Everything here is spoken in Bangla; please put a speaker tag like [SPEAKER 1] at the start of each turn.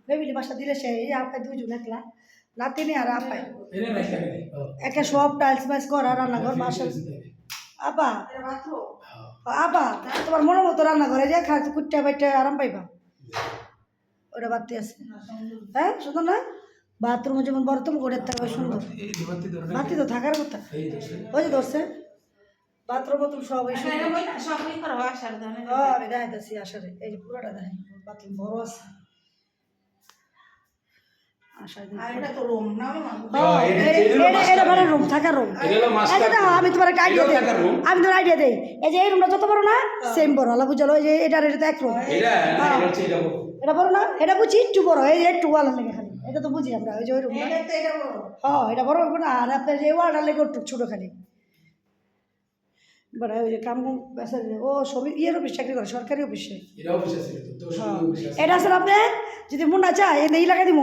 [SPEAKER 1] ফ্যামিলি বাসা দিলে সে আপায় দুইজন একলা নাতিনি আর আপায় একে সব টাইলস মাইলস করা রান্নাঘর বাসা আপা আপা তোমার মনের মতো রান্নাঘরে যে খাতে কুট্টা বাইটা আরাম পাইবা ওটা বাড়তি আছে হ্যাঁ সুন্দর না বাথরুমে যেমন বড় তুমি গোড়ের থাকবে সুন্দর বাতি তো থাকার কথা ওই যে ধরছে বাথরুমে তুমি সবাই আমি দেখাইতেছি আসারে এই যে পুরোটা দেখাই বাথরুম বড় আছে আমি তোমার আইডিয়া দেই এই যে এই রুমটা যত বড় না সেম বড় আলা বুঝলো যে এটার এটা এক রুম এটা বড় না এটা বুঝি একটু বড় এই একটু ওয়াল লেগে খালি এটা তো বুঝি আমরা ওই যে ওই রুমটা হ্যাঁ এটা বড় না আর আপনার যে ওয়ালটা লেগে একটু ছোটো খালি বড় ওই যে কাম ও সবই ইয়ের অফিস চাকরি করে সরকারি অফিসে এটা আসলে আপনি যদি মন না চায় এই লাগাই দিব